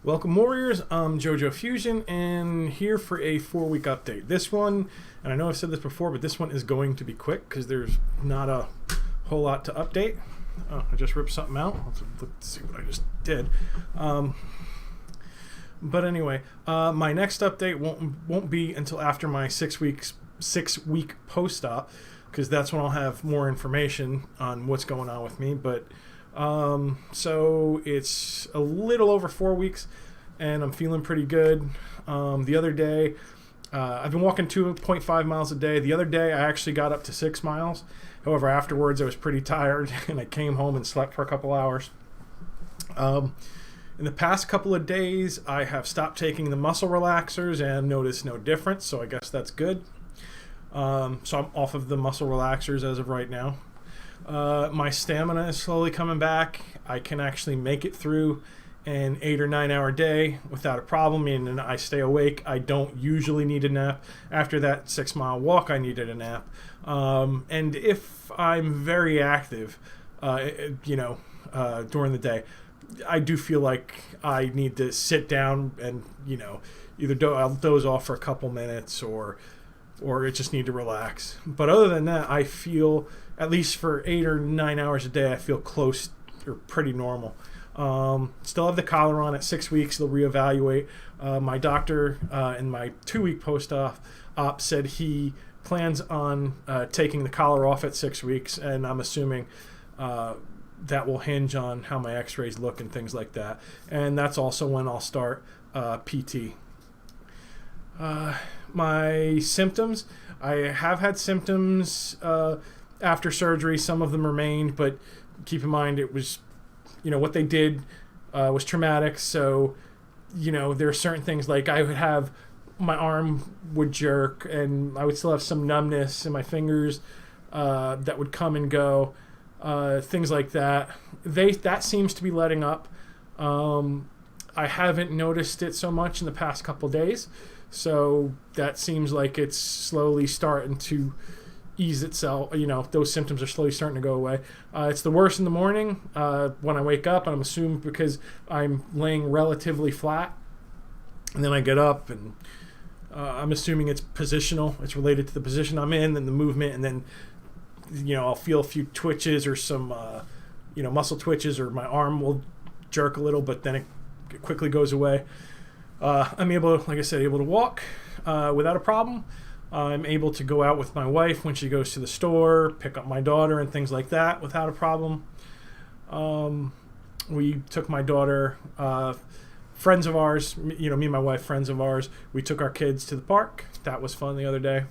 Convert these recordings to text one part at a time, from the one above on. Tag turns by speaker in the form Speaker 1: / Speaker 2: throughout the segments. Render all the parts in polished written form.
Speaker 1: Welcome Warriors, I'm JoeJoe Fusion and here for a 4-week update. This one, and I know I've said this before, but this one is going to be quick because there's not a whole lot to update. Oh, I just ripped something out. Let's see what I just did. But anyway, my next update won't be until after my 6-week post-op, because that's when I'll have more information on what's going on with me. But so it's a little over 4 weeks and I'm feeling pretty good. The other day, I've been walking 2.5 miles a day. The other day I actually got up to 6 miles. However, afterwards I was pretty tired and I came home and slept for a couple hours. In the past couple of days, I have stopped taking the muscle relaxers and noticed no difference, so I guess that's good. So I'm off of the muscle relaxers as of right now. My stamina is slowly coming back. I can actually make it through an 8 or 9 hour day without a problem, and I stay awake. I don't usually need a nap. After that 6-mile walk, I needed a nap. And if I'm very active, during the day, I do feel like I need to sit down and, either I'll doze off for a couple minutes or I just need to relax. But other than that, I feel, at least for 8 or 9 hours a day, I feel close or pretty normal. Still have the collar on at 6 weeks. They'll reevaluate. My doctor in my 2-week post-op said he plans on taking the collar off at 6 weeks, and I'm assuming that will hinge on how my x-rays look and things like that. And that's also when I'll start PT. My symptoms, I have had symptoms after surgery. Some of them remained, but keep in mind it was, what they did was traumatic. So, there are certain things, like I would have, my arm would jerk and I would still have some numbness in my fingers that would come and go. Things like that. That seems to be letting up. I haven't noticed it so much in the past couple days, so that seems like it's slowly starting to ease itself. Those symptoms are slowly starting to go away. It's the worst in the morning when I wake up, and I'm assuming because I'm laying relatively flat, and then I get up, and I'm assuming it's positional. It's related to the position I'm in and the movement, and then I'll feel a few twitches or some, muscle twitches, or my arm will jerk a little, but then it quickly goes away. I'm able, like I said, able to walk without a problem. I'm able to go out with my wife when she goes to the store, pick up my daughter and things like that without a problem. We took my daughter, friends of ours, me and my wife, friends of ours, we took our kids to the park. That was fun the other day.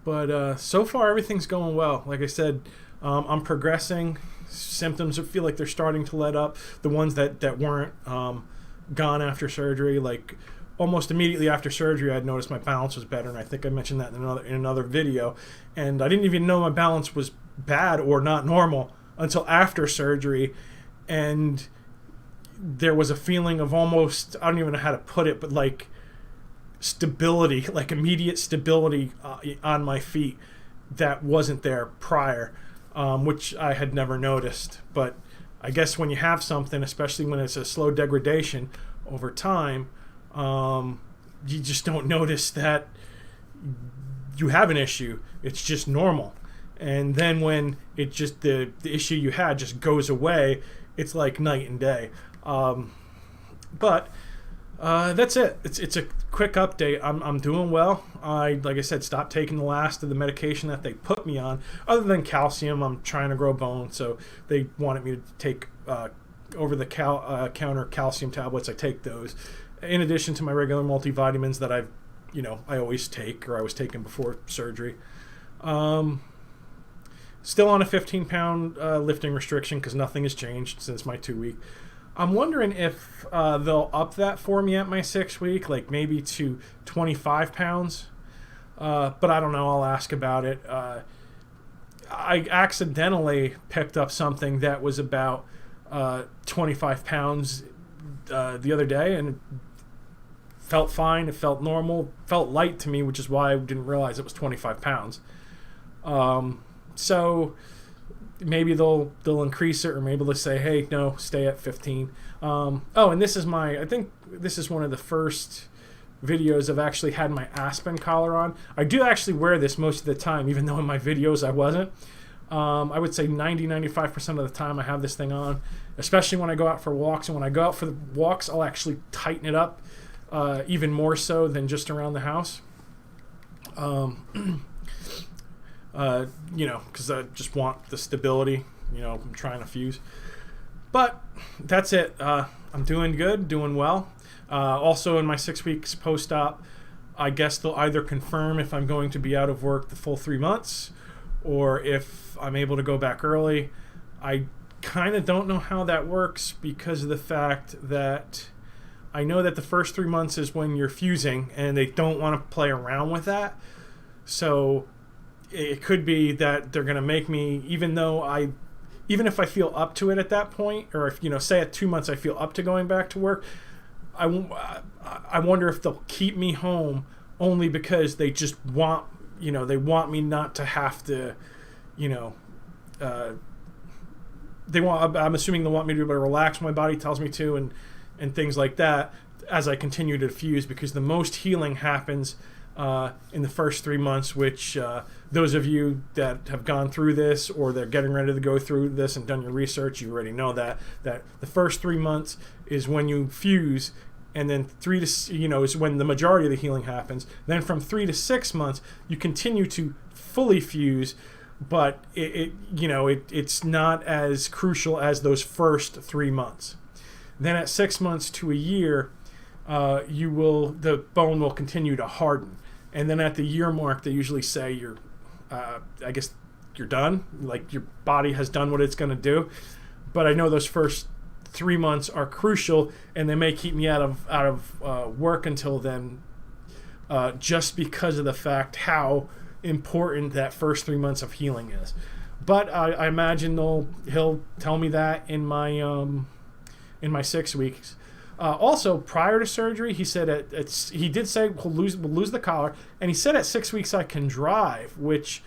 Speaker 1: But so far, everything's going well. Like I said, I'm progressing. Symptoms feel like they're starting to let up. The ones that weren't gone after surgery, like almost immediately after surgery, I'd noticed my balance was better, and I think I mentioned that in another video. And I didn't even know my balance was bad or not normal until after surgery, and there was a feeling of almost, I don't even know how to put it, but like stability, like immediate stability on my feet that wasn't there prior, which I had never noticed. But I guess when you have something, especially when it's a slow degradation over time, you just don't notice that you have an issue. It's just normal. And then when it just, the issue you had just goes away, it's like night and day. But that's it. It's a quick update. I'm doing well. Like I said, stopped taking the last of the medication that they put me on. Other than calcium, I'm trying to grow bone, so they wanted me to take over-the-counter calcium tablets. I take those, in addition to my regular multivitamins that I always take, or I was taking before surgery. Still on a 15-pound lifting restriction because nothing has changed since my 2-week. I'm wondering if they'll up that for me at my 6th week, like maybe to 25 pounds. But I don't know. I'll ask about it. I accidentally picked up something that was about 25 pounds the other day, and it felt fine. It felt normal. Felt light to me, which is why I didn't realize it was 25 pounds. So maybe they'll increase it, or maybe they'll say, hey, no, stay at 15. And this is I think this is one of the first videos I've actually had my Aspen collar on. I do actually wear this most of the time, even though in my videos I wasn't. I would say 95% of the time I have this thing on, especially when I go out for walks. And when I go out for the walks, I'll actually tighten it up even more so than just around the house. Because I just want the stability. I'm trying to fuse. But that's it. I'm doing good, doing well. Also, in my 6 weeks post-op, I guess they'll either confirm if I'm going to be out of work the full 3 months, or if I'm able to go back early. I kind of don't know how that works, because of the fact that I know that the first 3 months is when you're fusing, and they don't want to play around with that. So it could be that they're going to make me, even if I feel up to it at that point, or if, say at 2 months I feel up to going back to work, I wonder if they'll keep me home only because they just want, they want me not to have to, I'm assuming they want me to be able to relax when my body tells me to, and things like that as I continue to fuse, because the most healing happens in the first 3 months, which those of you that have gone through this, or they're getting ready to go through this and done your research, you already know that the first 3 months is when you fuse, and then is when the majority of the healing happens. Then from 3 to 6 months, you continue to fully fuse, but it's not as crucial as those first 3 months. Then at 6 months to a year, the bone will continue to harden. And then at the year mark, they usually say you're done. Like, your body has done what it's going to do. But I know those first 3 months are crucial, and they may keep me out of work until then, just because of the fact how important that first 3 months of healing is. But I imagine he'll tell me that in my 6 weeks. Also, prior to surgery, he said he did say we'll lose the collar, and he said at 6 weeks I can drive, which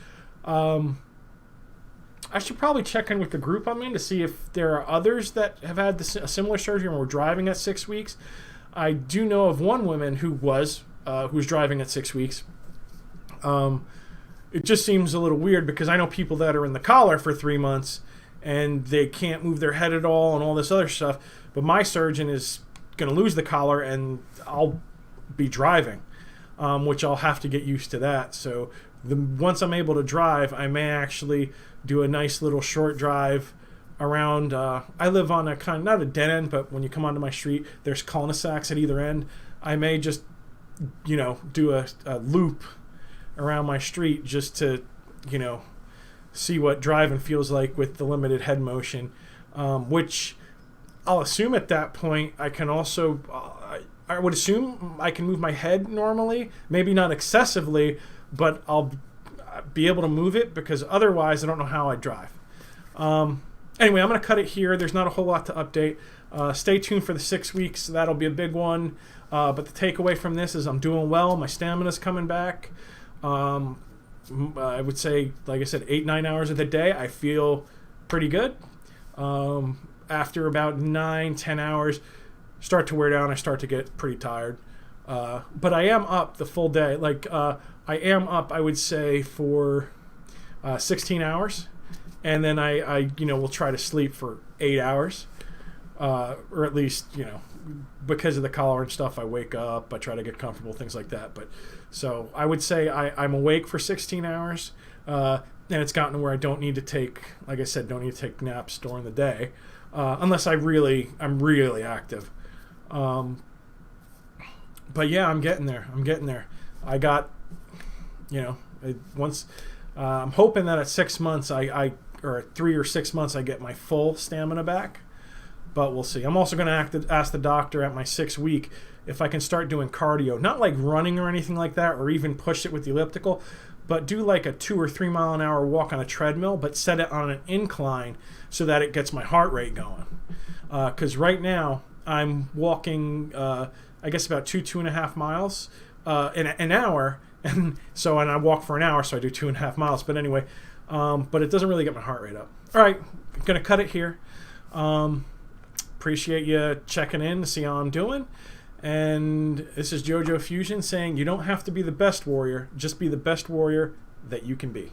Speaker 1: I should probably check in with the group I'm in to see if there are others that have had a similar surgery and were driving at 6 weeks. I do know of one woman who was driving at 6 weeks. It just seems a little weird, because I know people that are in the collar for 3 months and they can't move their head at all and all this other stuff. But my surgeon is going to lose the collar, and I'll be driving, which I'll have to get used to that. So once I'm able to drive, I may actually do a nice little short drive around. I live on a kind of, not a dead end, but when you come onto my street, there's cul-de-sacs at either end. I may just, do a loop around my street just to, see what driving feels like with the limited head motion, which I'll assume at that point I can also, I would assume I can move my head normally, maybe not excessively, but I'll be able to move it, because otherwise I don't know how I drive. Anyway, I'm going to cut it here. There's not a whole lot to update. Stay tuned for the 6 weeks. That'll be a big one. But the takeaway from this is I'm doing well. My stamina's coming back. I would say, like I said, 8-9 hours of the day, I feel pretty good. After about 9-10 hours, start to wear down. I start to get pretty tired. But I am up the full day. I am up, I would say, for 16 hours. And then I will try to sleep for 8 hours. Or at least, because of the collar and stuff, I wake up, I try to get comfortable, things like that. But so I would say I'm awake for 16 hours. And it's gotten to where I don't need to take, like I said, naps during the day. Unless I'm really active. But yeah, I'm getting there. I got, I'm hoping that at 6 months, or at 3 or 6 months, I get my full stamina back. But we'll see. I'm also going to ask the doctor at my 6th week if I can start doing cardio. Not like running or anything like that, or even push it with the elliptical, but do like a 2 or 3 mile an hour walk on a treadmill, but set it on an incline so that it gets my heart rate going. Because right now I'm walking, I guess about 2.5 miles in an hour, and I walk for an hour, so I do 2.5 miles. But anyway, but it doesn't really get my heart rate up. All right, gonna cut it here. Appreciate you checking in to see how I'm doing. And this is JoeJoe Fusion saying, you don't have to be the best warrior, just be the best warrior that you can be.